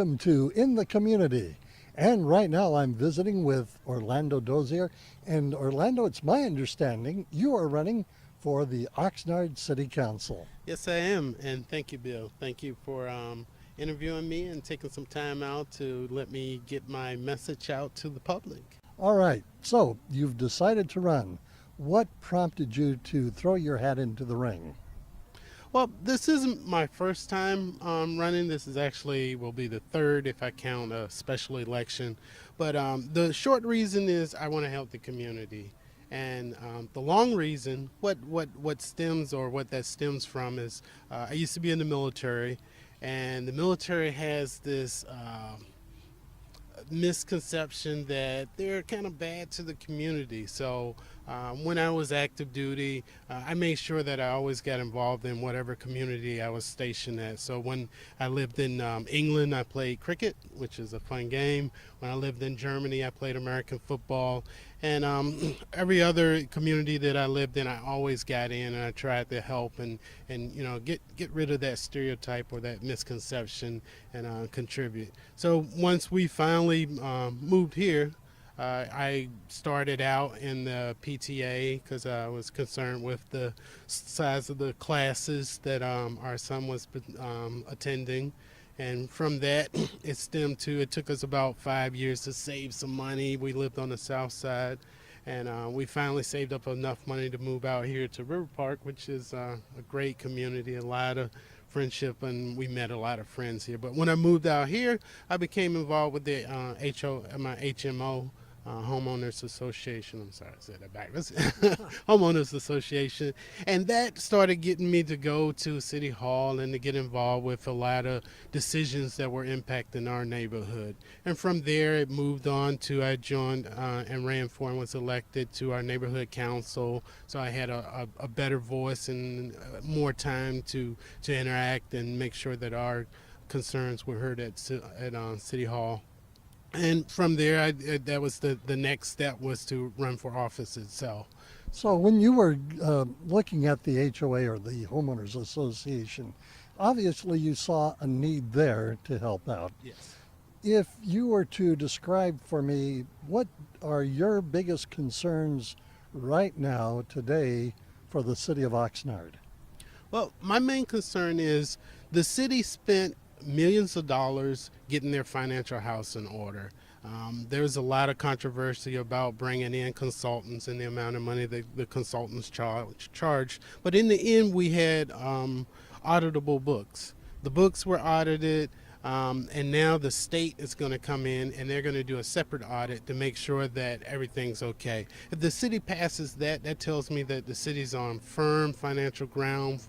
welcome to In the Community. And right now I'm visiting with Orlando Dozier. And Orlando, it's my understanding you are running for the Oxnard City Council. Yes, I am, and thank you, Bill. Thank you for interviewing me and taking some time out to let me get my message out to the public. All right, so you've decided to run. What prompted you to throw your hat into the ring? Well, this isn't my first time running. This is actually will be the third if I count a special election. But the short reason is I want to help the community. And the long reason, what stems or what that stems from is I used to be in the military, and the military has this misconception that they're kind of bad to the community. So when I was active duty, I made sure that I always got involved in whatever community I was stationed at. So when I lived in England, I played cricket, which is a fun game. When I lived in Germany, I played American football. And every other community that I lived in, I always got in and I tried to help and get rid of that stereotype or that misconception and contribute. So once we finally moved here, I started out in the PTA because I was concerned with the size of the classes that our son was attending. And from that, it took us about 5 years to save some money. We lived on the south side, and we finally saved up enough money to move out here to River Park, which is a great community, a lot of friendship, and we met a lot of friends here. But when I moved out here, I became involved with the my HMO, Homeowners Association. I'm sorry, I said that backwards. Homeowners Association, and that started getting me to go to City Hall and to get involved with a lot of decisions that were impacting our neighborhood. And from there, it moved on to I joined and ran for and was elected to our neighborhood council. So I had a better voice and more time to interact and make sure that our concerns were heard at City Hall. And from there, that was the next step was to run for office itself. So when you were looking at the HOA or the Homeowners Association, obviously you saw a need there to help out. Yes. If you were to describe for me what are your biggest concerns right now, today, for the city of Oxnard? Well, my main concern is the city spent millions of dollars getting their financial house in order. There's a lot of controversy about bringing in consultants and the amount of money that the consultants charged. But in the end, we had auditable books. The books were audited, and now the state is going to come in and they're going to do a separate audit to make sure that everything's okay. If the city passes that, that tells me that the city's on firm financial ground.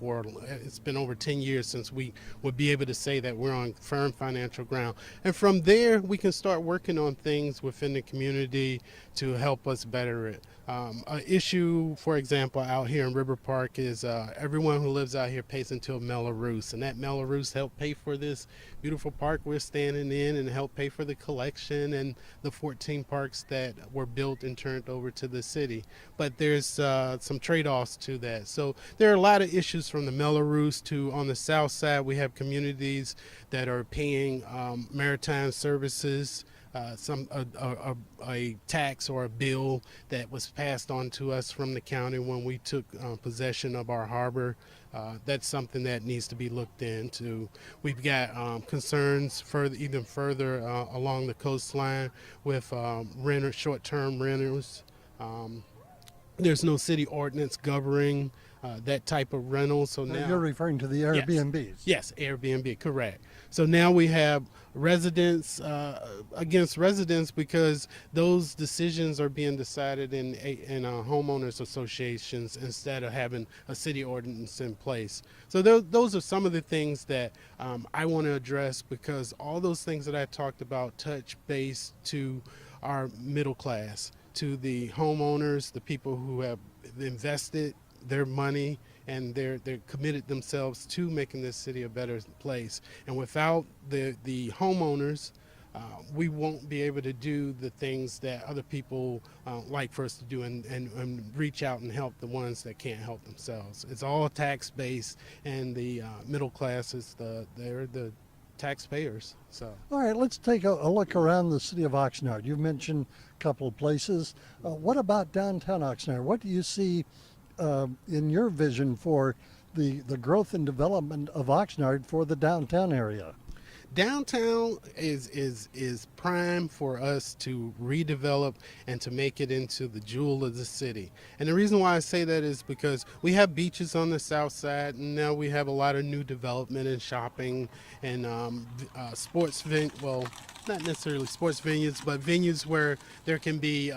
It's been over 10 years since we would be able to say that we're on firm financial ground. And from there, we can start working on things within the community to help us better it. An issue, for example, out here in River Park is everyone who lives out here pays into a Melrose, and that Melrose helped pay for this beautiful park we're standing in and help pay for the collection and the 14 parks that were built and turned over to the city. But there's some trade-offs to that. So there are a lot of issues from the Melrose to on the south side. We have communities that are paying maritime services, a tax or a bill that was passed on to us from the county when we took possession of our harbor. That's something that needs to be looked into. We've got concerns even further along the coastline with short-term renters. There's no city ordinance governing that type of rental. So now you're referring to the Airbnbs. Yes, Airbnb, correct. So now we have residents against residents because those decisions are being decided in homeowners associations instead of having a city ordinance in place. So those are some of the things that I want to address, because all those things that I talked about touch base to our middle class, to the homeowners, the people who have invested their money and they're committed themselves to making this city a better place. And without the homeowners, we won't be able to do the things that other people like for us to do and reach out and help the ones that can't help themselves. It's all tax based, and the middle class is they're the taxpayers. So. All right, let's take a look around the city of Oxnard. You've mentioned a couple of places. What about downtown Oxnard? What do you see in your vision for the growth and development of Oxnard for the downtown area? Downtown is prime for us to redevelop and to make it into the jewel of the city. And the reason why I say that is because we have beaches on the south side, and now we have a lot of new development and shopping and well, not necessarily sports venues, but venues where there can be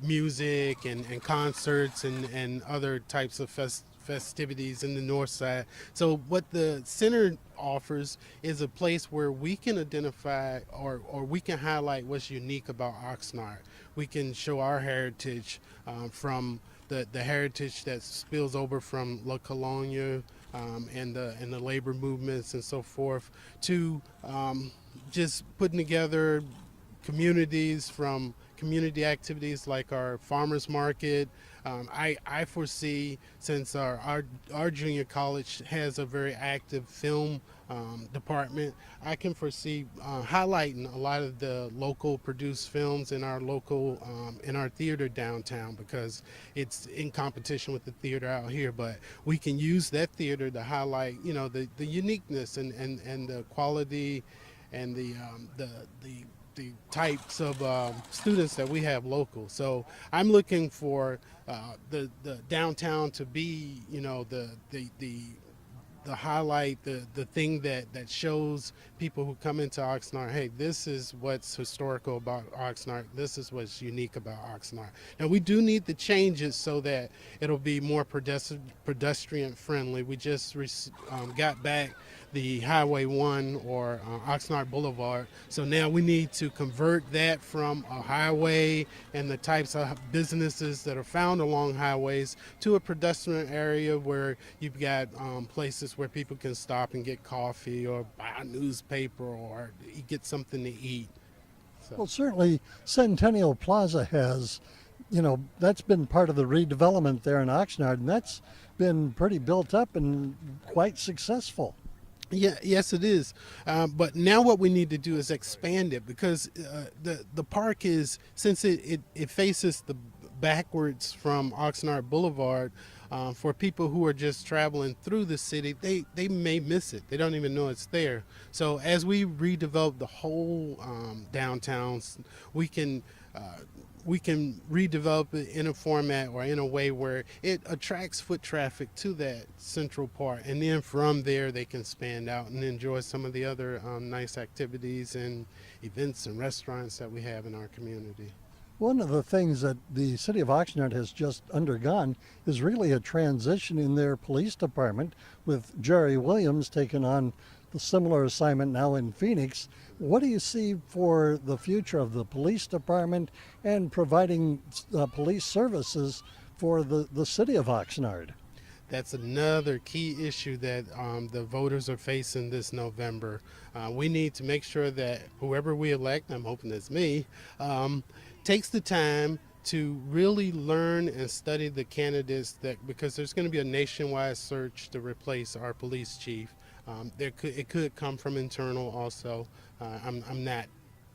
music and concerts and other types of festivities in the north side. So what the center offers is a place where we can identify or we can highlight what's unique about Oxnard. We can show our heritage from the heritage that spills over from La Colonia and the labor movements and so forth, to just putting together communities from community activities like our farmers market. I foresee, since our junior college has a very active film department, I can foresee highlighting a lot of the local produced films in our local in our theater downtown, because it's in competition with the theater out here. But we can use that theater to highlight, the uniqueness and the quality and the types of students that we have local. So I'm looking for the downtown to be, the highlight, the thing that shows people who come into Oxnard, hey, this is what's historical about Oxnard. This is what's unique about Oxnard. Now, we do need to change it so that it'll be more pedestrian friendly. We just got back the Highway 1 or Oxnard Boulevard. So now we need to convert that from a highway and the types of businesses that are found along highways to a pedestrian area where you've got places where people can stop and get coffee or buy a newspaper or get something to eat. So. Well, certainly Centennial Plaza has, that's been part of the redevelopment there in Oxnard, and that's been pretty built up and quite successful. Yeah, yes, it is. But now what we need to do is expand it, because the park is, since it faces the backwards from Oxnard Boulevard, for people who are just traveling through the city, they may miss it. They don't even know it's there. So as we redevelop the whole downtowns, we can redevelop it in a format or in a way where it attracts foot traffic to that central part, and then from there they can span out and enjoy some of the other nice activities and events and restaurants that we have in our community. One of the things that the city of Oxnard has just undergone is really a transition in their police department, with Jerry Williams taking on the similar assignment now in Phoenix. What do you see for the future of the police department and providing police services for the city of Oxnard? That's another key issue that the voters are facing this November. We need to make sure that whoever we elect, I'm hoping it's me, takes the time to really learn and study the candidates, because there's going to be a nationwide search to replace our police chief. It could come from internal also. I'm not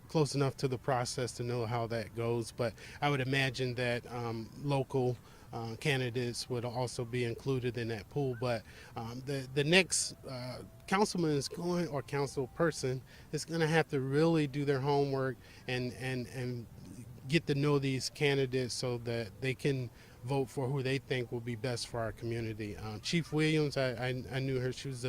close enough to the process to know how that goes, but I would imagine that local candidates would also be included in that pool. But the next councilman is going, or council person is going to have to really do their homework and get to know these candidates so that they can vote for who they think will be best for our community. Chief Williams, I knew her. She was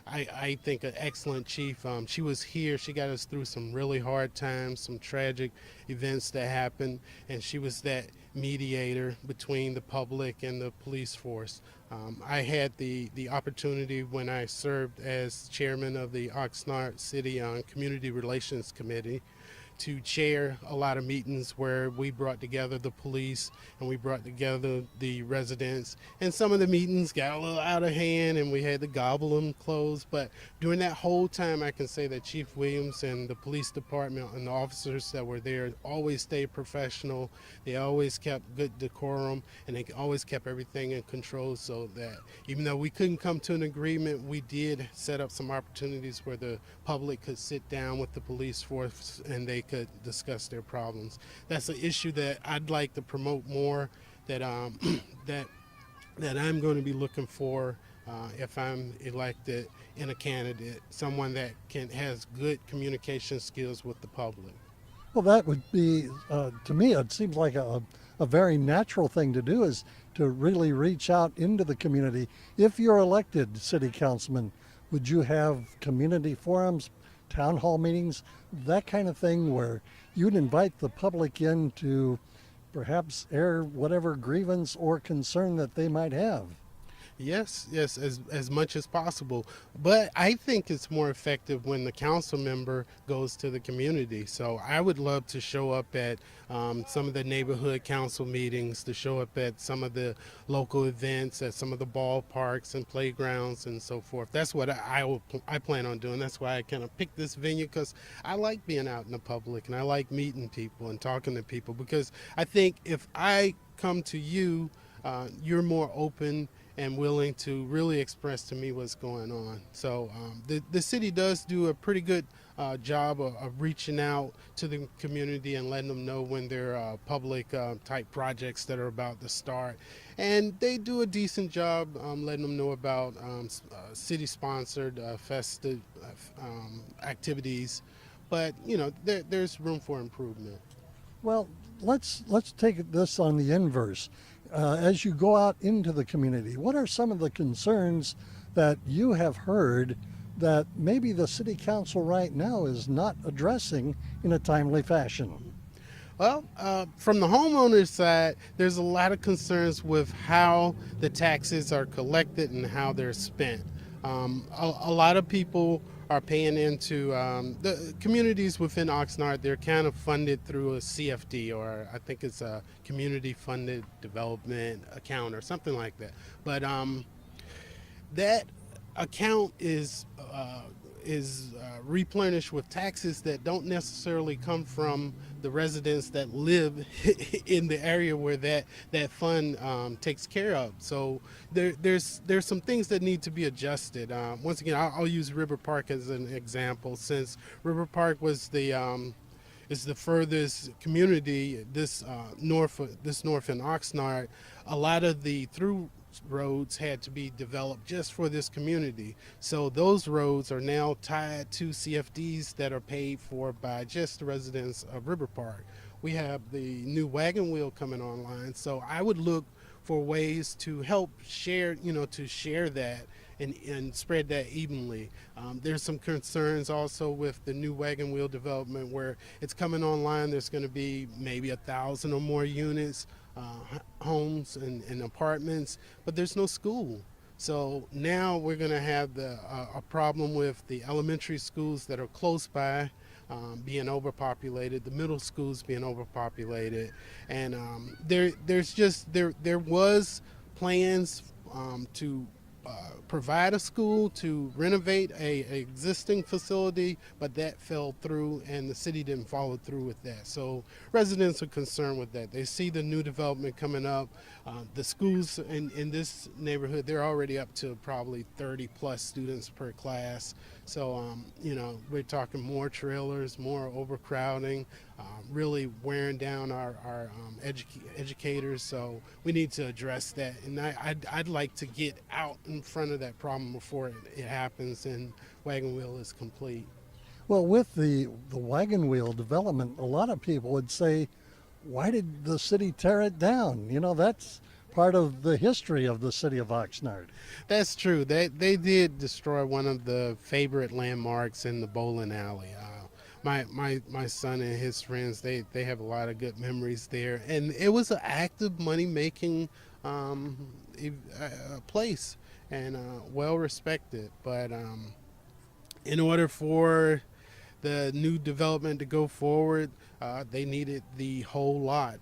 I think an excellent chief. She was here. She got us through some really hard times, some tragic events that happened, and she was that mediator between the public and the police force. I had the opportunity when I served as chairman of the Oxnard City Community Relations Committee to chair a lot of meetings where we brought together the police and we brought together the residents. And some of the meetings got a little out of hand and we had to gobble them closed. But during that whole time, I can say that Chief Williams and the police department and the officers that were there always stayed professional. They always kept good decorum, and they always kept everything in control, so that even though we couldn't come to an agreement, we did set up some opportunities where the public could sit down with the police force and they could discuss their problems. That's an issue that I'd like to promote more, that that I'm going to be looking for if I'm elected in a candidate, someone that has good communication skills with the public. Well, that would be, to me, it seems like a very natural thing to do, is to really reach out into the community. If you're elected city councilman, would you have community forums, town hall meetings, that kind of thing, where you'd invite the public in to perhaps air whatever grievance or concern that they might have? Yes, as much as possible. But I think it's more effective when the council member goes to the community. So I would love to show up at some of the neighborhood council meetings, to show up at some of the local events, at some of the ballparks and playgrounds and so forth. That's what I plan on doing. That's why I kind of picked this venue, because I like being out in the public and I like meeting people and talking to people, because I think if I come to you, you're more open and willing to really express to me what's going on. So the city does do a pretty good job of reaching out to the community and letting them know when there are public type projects that are about to start. And they do a decent job letting them know about city-sponsored festive activities. But, you know, there's room for improvement. Well, let's take this on the inverse. As you go out into the community, what are some of the concerns that you have heard that maybe the city council right now is not addressing in a timely fashion? Well, from the homeowner's side, there's a lot of concerns with how the taxes are collected and how they're spent. A lot of people are paying into the communities within Oxnard. They're kind of funded through a CFD, or I think it's a community funded development account or something like that. But that account is replenished with taxes that don't necessarily come from the residents that live in the area where that fund takes care of. So there's some things that need to be adjusted. Once again, I'll use River Park as an example, since River Park was is the furthest community north in Oxnard. A lot of the through roads had to be developed just for this community. So those roads are now tied to CFDs that are paid for by just the residents of River Park. We have the new wagon wheel coming online, so I would look for ways to help share that and spread that evenly. There's some concerns also with the new wagon wheel development where it's coming online. There's going to be maybe 1,000 or more units, homes and apartments, but there's no school. So now we're going to have a problem with the elementary schools that are close by being overpopulated, the middle schools being overpopulated, and there was plans to provide a school, to renovate a existing facility, but that fell through and the city didn't follow through with that. So residents are concerned with that. They see the new development coming up. The schools in this neighborhood, they're already up to probably 30 plus students per class. So, we're talking more trailers, more overcrowding, really wearing down our educators. So we need to address that. And I'd like to get out in front of that problem before it happens and wagon wheel is complete. Well, with the wagon wheel development, a lot of people would say, why did the city tear it down? That's part of the history of the city of Oxnard. That's true. They did destroy one of the favorite landmarks in the bowling alley. My son and his friends, they have a lot of good memories there, and it was an active money-making place and well respected. But in order for the new development to go forward, they needed the whole lot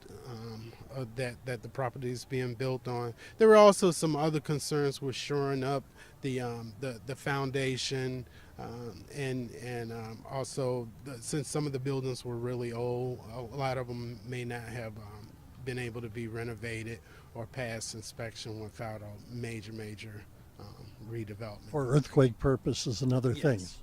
that the property is being built on. There were also some other concerns with shoring up the foundation, also since some of the buildings were really old, a lot of them may not have been able to be renovated or pass inspection without a major redevelopment. For earthquake purposes and other things.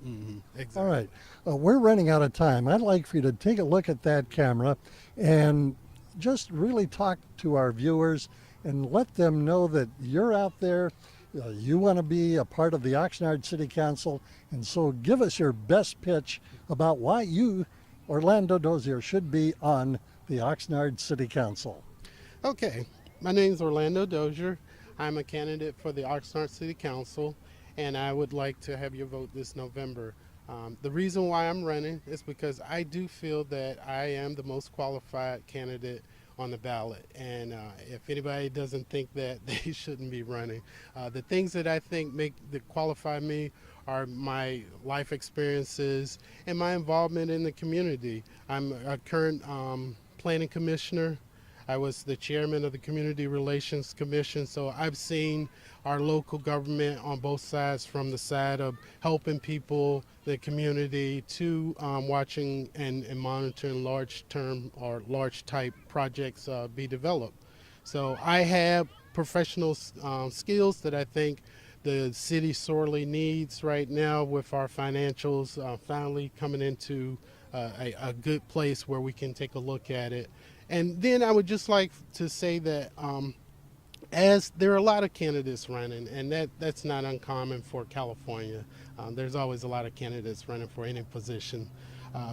Exactly. All right. We're running out of time. I'd like for you to take a look at that camera and just really talk to our viewers and let them know that you're out there. You want to be a part of the Oxnard City Council, and so give us your best pitch about why you, Orlando Dozier, should be on the Oxnard City Council. Okay, my name is Orlando Dozier. I'm a candidate for the Oxnard City Council, and I would like to have your vote this November. The reason why I'm running is because I do feel that I am the most qualified candidate on the ballot, and if anybody doesn't think that, they shouldn't be running. The things that I think that qualify me are my life experiences and my involvement in the community. I'm a current planning commissioner. I was the chairman of the Community Relations Commission, so I've seen our local government on both sides, from the side of helping people, the community, to watching and monitoring large-term or large-type projects be developed. So I have professional skills that I think the city sorely needs right now, with our financials finally coming into a good place where we can take a look at it. And then I would just like to say that as there are a lot of candidates running, and that's not uncommon for California. There's always a lot of candidates running for any position.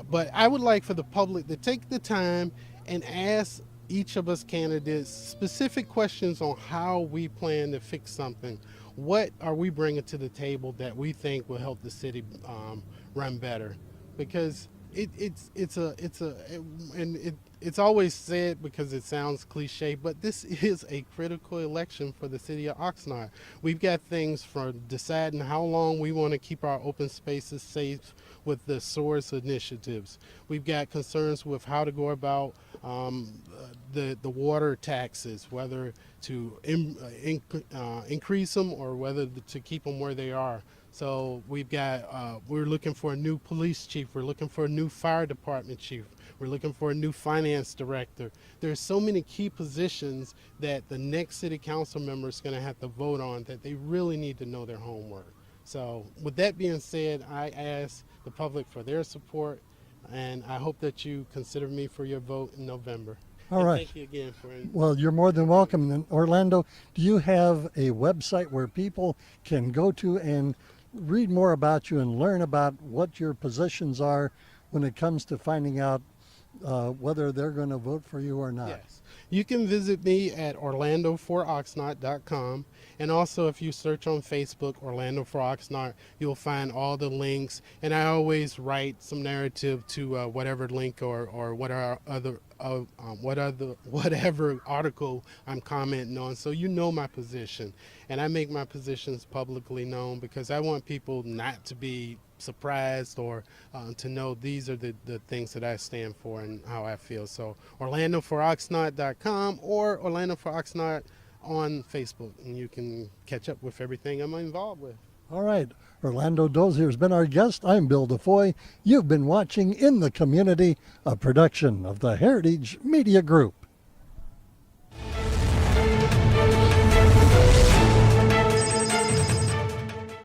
But I would like for the public to take the time and ask each of us candidates specific questions on how we plan to fix something. What are we bringing to the table that we think will help the city run better? Because it's always said, because it sounds cliche, but this is a critical election for the city of Oxnard. We've got things from deciding how long we want to keep our open spaces safe with the SOARS initiatives. We've got concerns with how to go about the water taxes, whether to increase them or whether to keep them where they are. So we've got, we're looking for a new police chief. We're looking for a new fire department chief. We're looking for a new finance director. There's so many key positions that the next city council member is going to have to vote on, that they really need to know their homework. So with that being said, I ask the public for their support, and I hope that you consider me for your vote in November. All right. Thank you again for it. Well, you're more than welcome. And Orlando, do you have a website where people can go to and read more about you and learn about what your positions are when it comes to finding out whether they're going to vote for you or not? Yes. You can visit me at orlandoforoxnard.com, and also if you search on Facebook, Orlando for Oxnard, you'll find all the links, and I always write some narrative to whatever link or whatever article I'm commenting on, so you know my position. And I make my positions publicly known because I want people not to be surprised or to know these are the things that I stand for and how I feel. So orlandoforoxnard.com or Orlando for Oxnard on Facebook, and you can catch up with everything I'm involved with. All right. Orlando Dozier has been our guest. I'm Bill DeFoi. You've been watching In the Community, a production of the Heritage Media Group.